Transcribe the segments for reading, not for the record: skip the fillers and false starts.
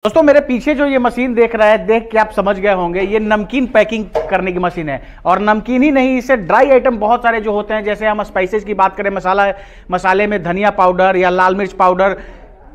दोस्तों मेरे पीछे जो ये मशीन देख रहा है, देख के आप समझ गए होंगे ये नमकीन पैकिंग करने की मशीन है। और नमकीन ही नहीं, इससे ड्राई आइटम बहुत सारे जो होते हैं, जैसे हम स्पाइसेस की बात करें, मसाले में धनिया पाउडर या लाल मिर्च पाउडर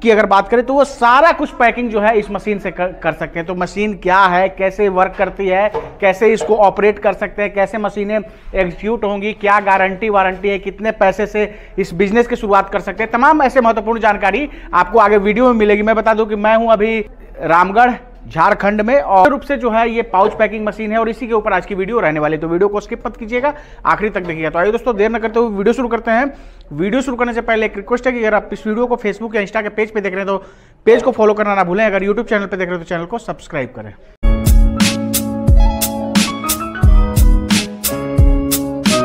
की अगर बात करें तो वो सारा कुछ पैकिंग जो है इस मशीन से कर सकते हैं। तो मशीन क्या है, कैसे वर्क करती है, कैसे इसको ऑपरेट कर सकते हैं, कैसे मशीनें एग्जीक्यूट होंगी, क्या गारंटी वारंटी है, कितने पैसे से इस बिजनेस की शुरुआत कर सकते हैं, तमाम ऐसे महत्वपूर्ण जानकारी आपको आगे वीडियो में मिलेगी। मैं बता दूं कि मैं हूं अभी रामगढ़ झारखंड में, और रूप से जो है ये पाउच पैकिंग मशीन है और इसी के ऊपर आज की वीडियो रहने वाली है। तो वीडियो को स्किप मत कीजिएगा, आखिरी तक देखिएगा। तो आइए दोस्तों देर न करते हुए वीडियो शुरू करते हैं। वीडियो शुरू करने से पहले एक रिक्वेस्ट है कि अगर आप इस वीडियो को फेसबुक या इंस्टा के पेज पे देख रहे हैं तो पेज को फॉलो करना ना भूलें। अगर यूट्यूब चैनल पे देख रहे हैं तो चैनल को सब्सक्राइब करें।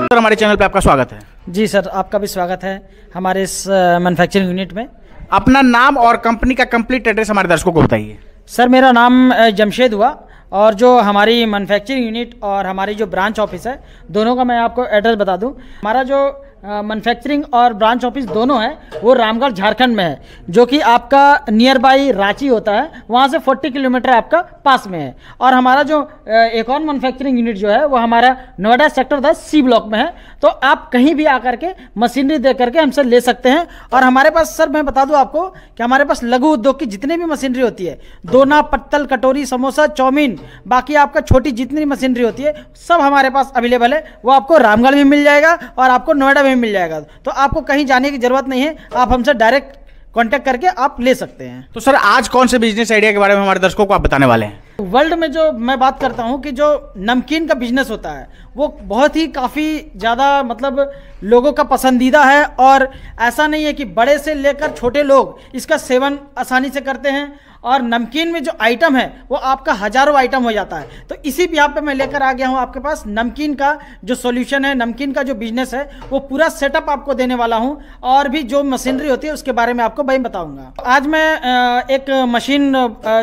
सर हमारे चैनल पे आपका स्वागत है। जी सर, आपका भी स्वागत है हमारे इस मैन्युफैक्चरिंग यूनिट में। अपना नाम और कंपनी का कंप्लीट एड्रेस हमारे दर्शकों को बताइए। सर मेरा नाम जमशेद हुआ, और जो हमारी मैन्युफैक्चरिंग यूनिट और हमारी जो ब्रांच ऑफिस है, दोनों का मैं आपको एड्रेस बता दूं। हमारा जो मैन्युफैक्चरिंग और ब्रांच ऑफिस दोनों है वो रामगढ़ झारखंड में है, जो कि आपका नियर बाई रांची होता है, वहाँ से 40 किलोमीटर आपका पास में है। और हमारा जो एक और मैन्युफैक्चरिंग यूनिट जो है वो हमारा नोएडा सेक्टर 10 सी ब्लॉक में है। तो आप कहीं भी आकर के मशीनरी दे करके हमसे ले सकते हैं। और हमारे पास सर मैं बता दूं आपको कि हमारे पास लघु उद्योग की जितनी भी मशीनरी होती है, दोना, पत्तल, कटोरी, समोसा, चाउमीन, बाकी आपका छोटी जितनी मशीनरी होती है सब हमारे पास अवेलेबल है। वो आपको रामगढ़ में मिल जाएगा और आपको नोएडा में मिल जाएगा। तो आपको कहीं जाने की जरूरत नहीं है, आप हमसे डायरेक्ट कांटेक्ट करके आप ले सकते हैं। तो सर आज कौन से बिजनेस आइडिया के बारे में हमारे दर्शकों को आप बताने वाले हैं? वर्ल्ड में जो मैं बात करता हूं कि जो नमकीन का बिजनेस होता है वो बहुत ही काफ़ी ज़्यादा मतलब लोगों का पसंदीदा है। और ऐसा नहीं है कि बड़े से लेकर छोटे लोग इसका सेवन आसानी से करते हैं। और नमकीन में जो आइटम है वो आपका हज़ारों आइटम हो जाता है। तो इसी बिहार पे मैं लेकर आ गया हूँ आपके पास नमकीन का जो सॉल्यूशन है, नमकीन का जो बिजनेस है वो पूरा सेटअप आपको देने वाला हूँ। और भी जो मशीनरी होती है उसके बारे में आपको भाई बताऊँगा। आज मैं एक मशीन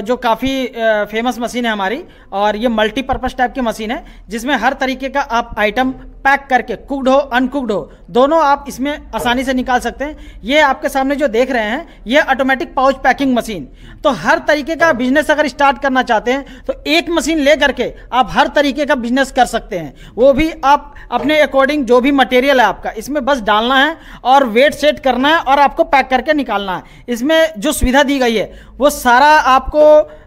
जो काफ़ी फेमस मशीन है हमारी, और ये मल्टीपर्पज़ टाइप की मशीन है जिसमें हर तरीके का आप आइटम पैक करके, कुक्ड हो अनकुक्ड हो, दोनों आप इसमें आसानी से निकाल सकते हैं। ये आपके सामने जो देख रहे हैं ये ऑटोमेटिक पाउच पैकिंग मशीन। तो हर तरीके का बिजनेस अगर स्टार्ट करना चाहते हैं तो एक मशीन ले करके आप हर तरीके का बिजनेस कर सकते हैं। वो भी आप अपने अकॉर्डिंग, जो भी मटेरियल है आपका इसमें बस डालना है और वेट सेट करना है और आपको पैक करके निकालना है। इसमें जो सुविधा दी गई है वो सारा आपको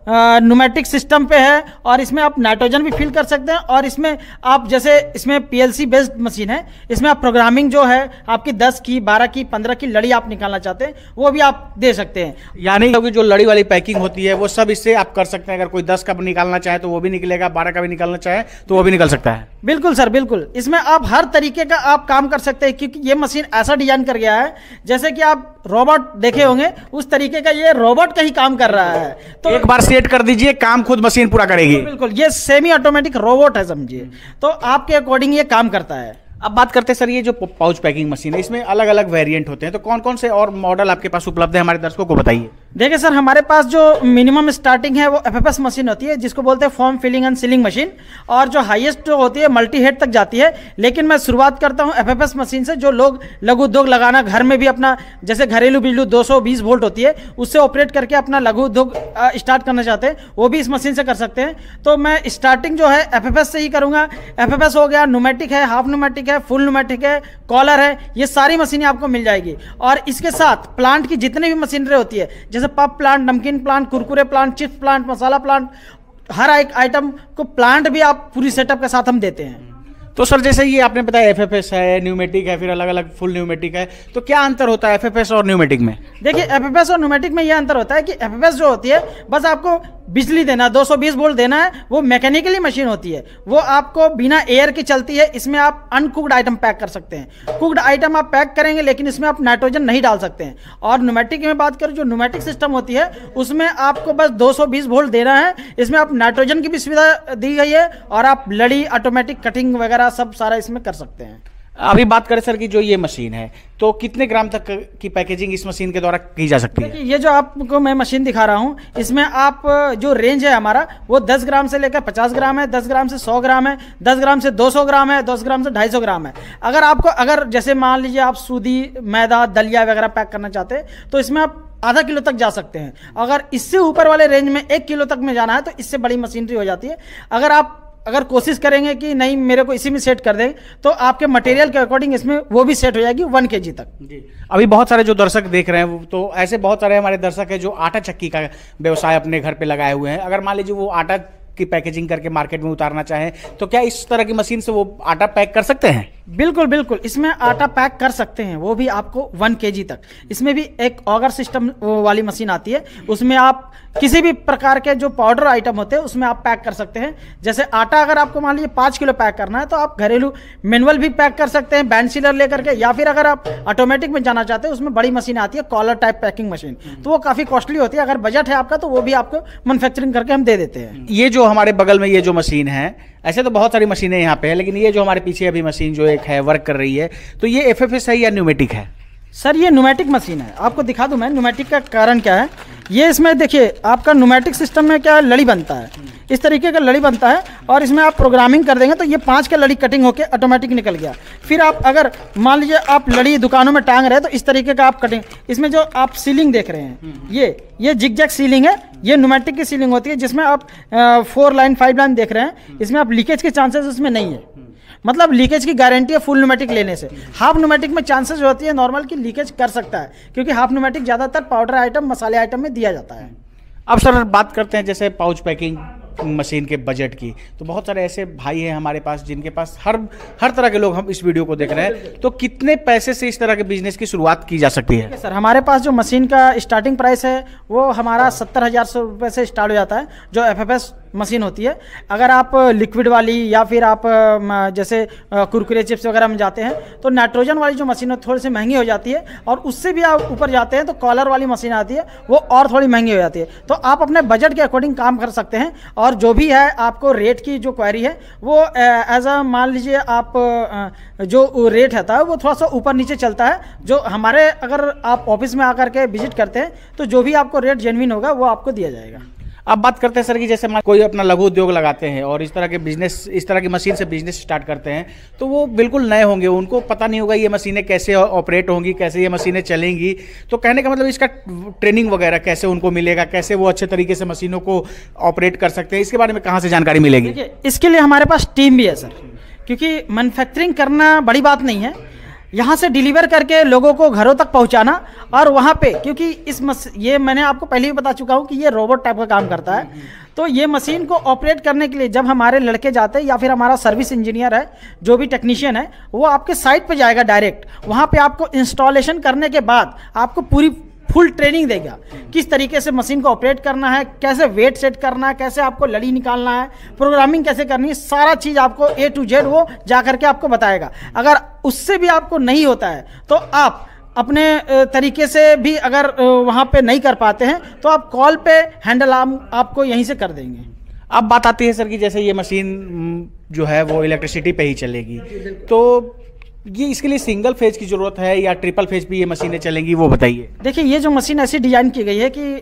न्यूमेटिक सिस्टम पे है, और इसमें आप नाइट्रोजन भी फिल कर सकते हैं। और इसमें आप जैसे इसमें पीएलसी बेस्ड मशीन है, इसमें आप प्रोग्रामिंग जो है आपकी 10 की, 12 की, 15 की लड़ी आप निकालना चाहते हैं वो भी आप दे सकते हैं। यानी कि जो लड़ी वाली पैकिंग होती है वो सब इससे आप कर सकते हैं। अगर कोई 10 का निकालना चाहे तो वो भी निकलेगा, 12 का भी निकालना चाहे तो वो भी निकल सकता है। बिल्कुल सर, बिल्कुल। इसमें आप हर तरीके का आप काम कर सकते हैं, क्योंकि ये मशीन ऐसा डिजाइन कर गया है जैसे कि आप रोबोट देखे होंगे उस तरीके का ये रोबोट का ही काम कर रहा है। तो एक बार सेट कर दीजिए, काम खुद मशीन पूरा करेगी। बिल्कुल, ये सेमी ऑटोमेटिक रोबोट है समझिए। तो आपके अकॉर्डिंग ये काम करता है। अब बात करते हैं सर, ये जो पाउच पैकिंग मशीन है इसमें अलग अलग वेरिएंट होते हैं, तो कौन कौन से और मॉडल आपके पास उपलब्ध है, हमारे दर्शकों को बताइए। देखिए सर, हमारे पास जो मिनिमम स्टार्टिंग है वो एफएफएस मशीन होती है जिसको बोलते हैं form filling and sealing machine, और जो हाईएस्ट जो होती है मल्टी हेड तक जाती है। लेकिन मैं शुरुआत करता हूं एफएफएस मशीन से। जो लोग लघु उद्योग लगाना घर में भी अपना, जैसे घरेलू बिजली 220 वोल्ट होती है उससे ऑपरेट करके अपना लघु उद्योग स्टार्ट करना चाहते हैं, वो भी इस मशीन से कर सकते हैं। तो मैं स्टार्टिंग जो है एफएफएस से ही करूँगा। एफएफएस हो गया, न्यूमेटिक है, हाफ न्यूमेटिक है, फुल न्यूमेटिक है, कॉलर है, ये सारी मशीनें आपको मिल जाएगी। और इसके साथ प्लांट की जितनी भी मशीनरी होती है, जैसे पप प्लांट, नमकीन plant, Kurkure plant, chips plant, मसाला प्लांट, हर एक आइटम को प्लांट भी आप पूरी सेटअप के साथ हम देते हैं। तो सर जैसे ये आपने बताया एफएफएस है, न्यूमेटिक है, फिर अलग अलग फुल न्यूमेटिक है, तो क्या अंतर होता है एफएफएस और न्यूमेटिक में? देखिए एफएफएस और न्यूमेटिक में यह अंतर होता है कि एफएफएस जो होती है बस आपको बिजली देना, 220 वोल्ट देना है, वो मैकेनिकली मशीन होती है, वो आपको बिना एयर की चलती है। इसमें आप अनकुक्ड आइटम पैक कर सकते हैं। कुक्ड आइटम आप पैक करेंगे लेकिन इसमें आप नाइट्रोजन नहीं डाल सकते हैं। और न्यूमेटिक में बात करें, जो न्यूमेटिक सिस्टम होती है उसमें आपको बस 220 वोल्ट देना है। इसमें आप नाइट्रोजन की भी सुविधा दी गई है, और आप लड़ी, ऑटोमेटिक कटिंग वगैरह सब सारा इसमें कर सकते हैं। अभी बात करें सर की जो ये मशीन है, तो कितने ग्राम तक की पैकेजिंग इस मशीन के द्वारा की जा सकती है? ये जो आपको मैं मशीन दिखा रहा हूँ इसमें आप जो रेंज है हमारा वो 10 ग्राम से लेकर 50 ग्राम है, 10 ग्राम से 100 ग्राम है, 10 ग्राम से 200 ग्राम है, 10 ग्राम से 250 ग्राम है। अगर जैसे मान लीजिए आप सूदी, मैदा, दलिया वगैरह पैक करना चाहते हैं तो इसमें आप आधा किलो तक जा सकते हैं। अगर इससे ऊपर वाले रेंज में 1 किलो तक में जाना है तो इससे बड़ी मशीनरी हो जाती है। अगर कोशिश करेंगे कि नहीं मेरे को इसी में सेट कर दें तो आपके मटेरियल के अकॉर्डिंग इसमें वो भी सेट हो जाएगी 1 kg तक। जी, अभी बहुत सारे जो दर्शक देख रहे हैं तो ऐसे बहुत सारे हमारे दर्शक हैं जो आटा चक्की का व्यवसाय अपने घर पे लगाए हुए हैं। अगर मान लीजिए वो आटा की पैकेजिंग करके मार्केट में उतारना चाहें तो क्या इस तरह की मशीन से वो आटा पैक कर सकते हैं? बिल्कुल बिल्कुल, इसमें आटा पैक कर सकते हैं, वो भी आपको 1 kg तक। इसमें भी एक ऑगर सिस्टम वाली मशीन आती है, उसमें आप किसी भी प्रकार के जो पाउडर आइटम होते हैं उसमें आप पैक कर सकते हैं। जैसे आटा अगर आपको मान लीजिए 5 किलो पैक करना है तो आप घरेलू मैनुअल भी पैक कर सकते हैं बैंड सीलर लेकर के, या फिर अगर आप ऑटोमेटिक में जाना चाहते हैं उसमें बड़ी मशीन आती है कॉलर टाइप पैकिंग मशीन, तो वो काफ़ी कॉस्टली होती है। अगर बजट है आपका तो वो भी आपको मैन्युफैक्चरिंग करके हम दे देते हैं। ये जो हमारे बगल में ये जो मशीन है, ऐसे तो बहुत सारी मशीनें यहाँ पे है, लेकिन ये जो हमारे पीछे अभी मशीन जो एक है वर्क कर रही है, तो ये FFS है या न्यूमेटिक है? सर ये न्यूमेटिक मशीन है, आपको दिखा दूं मैं न्यूमेटिक का कारण क्या है। ये इसमें देखिए आपका न्यूमेटिक सिस्टम में क्या लड़ी बनता है, इस तरीके का लड़ी बनता है और इसमें आप प्रोग्रामिंग कर देंगे तो ये 5 का लड़ी कटिंग होकर ऑटोमेटिक निकल गया। फिर आप अगर मान लीजिए आप लड़ी दुकानों में टांग रहे हैं तो इस तरीके का आप कटिंग, इसमें जो आप सीलिंग देख रहे हैं ये जिगजैग सीलिंग है, ये न्यूमेटिक की सीलिंग होती है जिसमें आप 4 लाइन 5 लाइन देख रहे हैं, इसमें आप लीकेज के चांसेस इसमें नहीं है, मतलब लीकेज की गारंटी है फुल न्यूमेटिक लेने से। हाफ न्यूमेटिक में चांसेस होती है नॉर्मल की लीकेज कर सकता है, क्योंकि हाफ न्यूमेटिक ज़्यादातर पाउडर आइटम मसाले आइटम में दिया जाता है। अब सर बात करते हैं जैसे पाउच पैकिंग मशीन के बजट की, तो बहुत सारे ऐसे भाई हैं हमारे पास जिनके पास हर तरह के लोग हम इस वीडियो को देख रहे हैं, तो कितने पैसे से इस तरह के बिजनेस की शुरुआत की जा सकती है? सर हमारे पास जो मशीन का स्टार्टिंग प्राइस है वो हमारा 70,000 रुपये से स्टार्ट हो जाता है, जो FFS मशीन होती है। अगर आप लिक्विड वाली या फिर आप जैसे कुरकुरे चिप्स वगैरह में जाते हैं तो नाइट्रोजन वाली जो मशीन है थोड़ी सी महंगी हो जाती है, और उससे भी आप ऊपर जाते हैं तो कॉलर वाली मशीन आती है, वो और थोड़ी महंगी हो जाती है। तो आप अपने बजट के अकॉर्डिंग काम कर सकते हैं, और जो भी है आपको रेट की जो क्वेरी है वो एज अ मान लीजिए आप जो रेट रहता है वो थोड़ा सा ऊपर नीचे चलता है। जो हमारे अगर आप ऑफिस में आकर के विजिट करते हैं तो जो भी आपको रेट जेन्युइन होगा वो आपको दिया जाएगा। अब बात करते हैं सर कि जैसे कोई अपना लघु उद्योग लगाते हैं और इस तरह के बिजनेस, इस तरह की मशीन से बिजनेस स्टार्ट करते हैं, तो वो बिल्कुल नए होंगे, उनको पता नहीं होगा ये मशीनें कैसे ऑपरेट होंगी, कैसे ये मशीनें चलेंगी। तो कहने का मतलब इसका ट्रेनिंग वगैरह कैसे उनको मिलेगा, कैसे वो अच्छे तरीके से मशीनों को ऑपरेट कर सकते हैं, इसके बारे में कहाँ से जानकारी मिलेगी? देखिए इसके लिए हमारे पास टीम भी है सर, क्योंकि मैन्युफैक्चरिंग करना बड़ी बात नहीं है, यहाँ से डिलीवर करके लोगों को घरों तक पहुँचाना, और वहाँ पे क्योंकि ये मैंने आपको पहले भी बता चुका हूँ कि ये रोबोट टाइप का काम करता है, तो ये मशीन को ऑपरेट करने के लिए जब हमारे लड़के जाते हैं या फिर हमारा सर्विस इंजीनियर है जो भी टेक्नीशियन है वो आपके साइट पे जाएगा डायरेक्ट, वहाँ पे आपको इंस्टॉलेशन करने के बाद आपको पूरी फुल ट्रेनिंग देगा किस तरीके से मशीन को ऑपरेट करना है, कैसे वेट सेट करना है, कैसे आपको लड़ी निकालना है, प्रोग्रामिंग कैसे करनी है, सारा चीज़ आपको A to Z वो जा करके आपको बताएगा। अगर उससे भी आपको नहीं होता है तो आप अपने तरीके से भी अगर वहाँ पे नहीं कर पाते हैं तो आप कॉल पे हैंडल आपको यहीं से कर देंगे। अब बात आती है सर कि जैसे ये मशीन जो है वो इलेक्ट्रिसिटी पे ही चलेगी, तो ये इसके लिए सिंगल फेज की जरूरत है या ट्रिपल फेज भी ये मशीनें चलेंगी, वो बताइए। देखिए ये जो मशीन ऐसी डिजाइन की गई है कि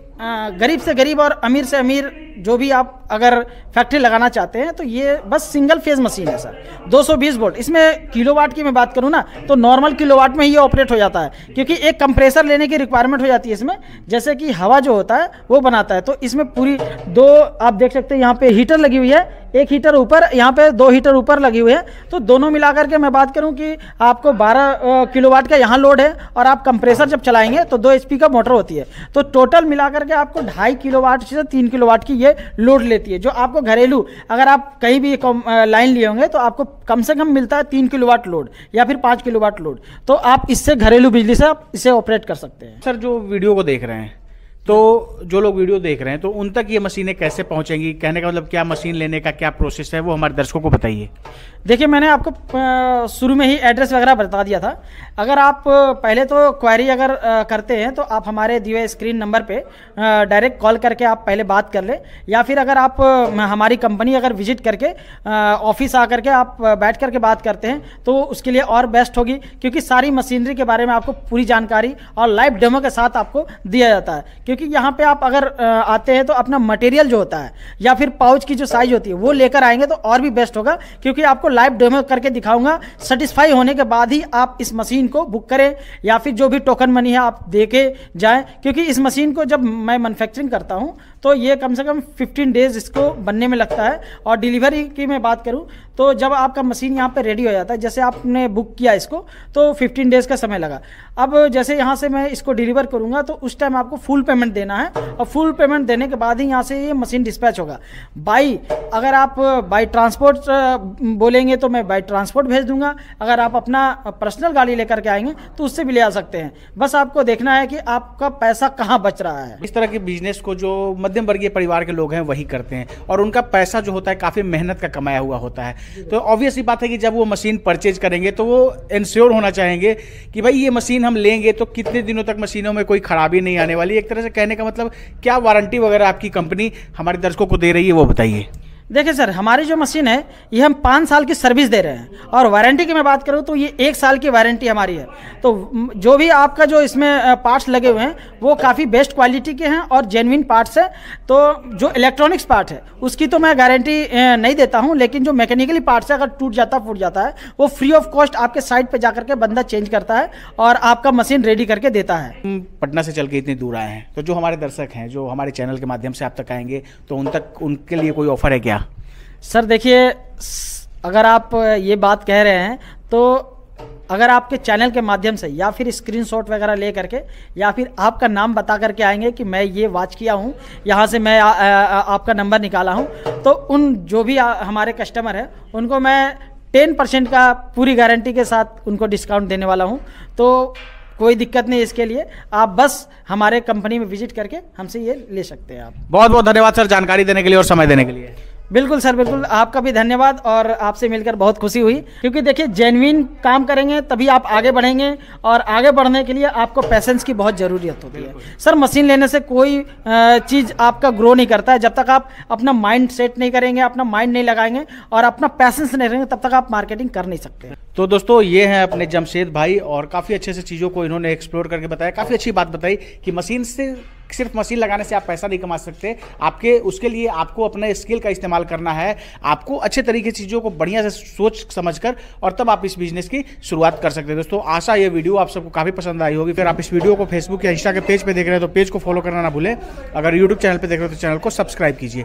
गरीब से गरीब और अमीर से अमीर जो भी आप अगर फैक्ट्री लगाना चाहते हैं तो ये बस सिंगल फेज मशीन है सर, 220 वोल्ट। इसमें किलोवाट की मैं बात करूँ ना तो नॉर्मल किलोवाट में ही ये ऑपरेट हो जाता है, क्योंकि एक कंप्रेसर लेने की रिक्वायरमेंट हो जाती है इसमें, जैसे कि हवा जो होता है वो बनाता है। तो इसमें पूरी 2 आप देख सकते हैं यहाँ पे हीटर लगी हुई है, एक हीटर ऊपर, यहाँ पे 2 हीटर ऊपर लगी हुई है, तो दोनों मिलाकर के मैं बात करूँ कि आपको 12 किलोवाट का यहाँ लोड है, और आप कंप्रेसर जब चलाएंगे तो 2 HP का मोटर होती है, तो टोटल मिलाकर के आपको 2.5 किलोवाट से 3 किलोवाट की ये लोड लेती है। जो आपको घरेलू अगर आप कहीं भी लाइन लिए होंगे तो आपको कम से कम मिलता है 3 किलोवाट लोड या फिर 5 किलोवाट लोड, तो आप इससे घरेलू बिजली से आप इसे ऑपरेट कर सकते हैं। सर जो वीडियो को देख रहे हैं, तो जो लोग वीडियो देख रहे हैं तो उन तक ये मशीनें कैसे पहुंचेंगी, कहने का मतलब क्या मशीन लेने का क्या प्रोसेस है वो हमारे दर्शकों को बताइए। देखिए मैंने आपको शुरू में ही एड्रेस वगैरह बता दिया था। अगर आप पहले तो क्वेरी अगर करते हैं तो आप हमारे दिए स्क्रीन नंबर पे डायरेक्ट कॉल करके आप पहले बात कर ले, या फिर अगर आप हमारी कंपनी अगर विजिट करके ऑफिस आकर के आप बैठ करके बात करते हैं तो उसके लिए और बेस्ट होगी, क्योंकि सारी मशीनरी के बारे में आपको पूरी जानकारी और लाइव डेमो के साथ आपको दिया जाता है। क्योंकि क्योंकि यहाँ पे आप अगर आते हैं तो अपना मटेरियल जो होता है या फिर पाउच की जो साइज होती है वो लेकर आएंगे तो और भी बेस्ट होगा, क्योंकि आपको लाइव डेमो करके दिखाऊंगा। सेटिस्फाई होने के बाद ही आप इस मशीन को बुक करें या फिर जो भी टोकन मनी है आप दे के जाएँ, क्योंकि इस मशीन को जब मैं मैन्युफैक्चरिंग करता हूँ तो ये कम से कम 15 डेज इसको बनने में लगता है। और डिलीवरी की मैं बात करूं तो जब आपका मशीन यहाँ पे रेडी हो जाता है, जैसे आपने बुक किया इसको तो 15 डेज का समय लगा। अब जैसे यहाँ से मैं इसको डिलीवर करूँगा तो उस टाइम आपको फुल पेमेंट देना है, और फुल पेमेंट देने के बाद ही यहाँ से ये मशीन डिस्पैच होगा। अगर आप बाई ट्रांसपोर्ट बोलेंगे तो मैं बाई ट्रांसपोर्ट भेज दूंगा, अगर आप अपना पर्सनल गाड़ी लेकर के आएंगे तो उससे भी ले आ सकते हैं। बस आपको देखना है कि आपका पैसा कहाँ बच रहा है। इस तरह के बिजनेस को जो मध्यम वर्गीय परिवार के लोग हैं वही करते हैं, और उनका पैसा जो होता है काफ़ी मेहनत का कमाया हुआ होता है। तो ऑब्वियस ही बात है कि जब वो मशीन परचेज करेंगे तो वो इंश्योर होना चाहेंगे कि भाई ये मशीन हम लेंगे तो कितने दिनों तक मशीनों में कोई खराबी नहीं आने वाली। एक तरह से कहने का मतलब क्या वारंटी वगैरह आपकी कंपनी हमारे दर्शकों को दे रही है वो बताइए। देखिए सर, हमारी जो मशीन है ये हम 5 साल की सर्विस दे रहे हैं, और वारंटी की मैं बात करूँ तो ये 1 साल की वारंटी हमारी है। तो जो भी आपका जो इसमें पार्ट्स लगे हुए हैं वो काफ़ी बेस्ट क्वालिटी के हैं और जेन्युइन पार्ट्स हैं। तो जो इलेक्ट्रॉनिक्स पार्ट है उसकी तो मैं गारंटी नहीं देता हूं, लेकिन जो मैकेनिकली पार्ट्स है अगर टूट जाता फूट जाता है वो फ्री ऑफ कॉस्ट आपके साइट पर जाकर के बंदा चेंज करता है और आपका मशीन रेडी करके देता है। पटना से चल के इतनी दूर आए हैं तो जो हमारे दर्शक हैं जो हमारे चैनल के माध्यम से आप तक आएंगे तो उनके लिए कोई ऑफर है क्या? सर देखिए, अगर आप ये बात कह रहे हैं तो अगर आपके चैनल के माध्यम से या फिर स्क्रीनशॉट वगैरह ले करके या फिर आपका नाम बता करके आएंगे कि मैं ये वॉच किया हूँ, यहाँ से मैं आपका नंबर निकाला हूँ, तो उन जो भी हमारे कस्टमर हैं उनको मैं 10% का पूरी गारंटी के साथ उनको डिस्काउंट देने वाला हूँ। तो कोई दिक्कत नहीं, इसके लिए आप बस हमारे कंपनी में विजिट करके हमसे ये ले सकते हैं। आप बहुत बहुत धन्यवाद सर जानकारी देने के लिए और समय देने के लिए। बिल्कुल सर, बिल्कुल आपका भी धन्यवाद, और आपसे मिलकर बहुत खुशी हुई, क्योंकि देखिए जेन्युइन काम करेंगे तभी आप आगे बढ़ेंगे, और आगे बढ़ने के लिए आपको पैसेंस की बहुत ज़रूरत होती है। सर मशीन लेने से कोई चीज़ आपका ग्रो नहीं करता है, जब तक आप अपना माइंड सेट नहीं करेंगे, अपना माइंड नहीं लगाएंगे और अपना पैसेंस नहीं रहेंगे तब तक आप मार्केटिंग कर नहीं सकते। तो दोस्तों ये हैं अपने जमशेद भाई, और काफ़ी अच्छे से चीज़ों को इन्होंने एक्सप्लोर करके बताया। काफ़ी अच्छी बात बताई कि मशीन से सिर्फ मशीन लगाने से आप पैसा नहीं कमा सकते, उसके लिए आपको अपने स्किल का इस्तेमाल करना है। आपको अच्छे तरीके से चीज़ों को बढ़िया से सोच समझकर और तब आप इस बिजनेस की शुरुआत कर सकते हैं। दोस्तों आशा ये वीडियो आप सबको काफ़ी पसंद आई होगी। फिर आप इस वीडियो को फेसबुक या इंस्टा के पेज पे देख रहे हैं तो पेज को फॉलो करना ना भूलें। अगर यूट्यूब चैनल पे देख रहे हो तो चैनल को सब्सक्राइब कीजिए।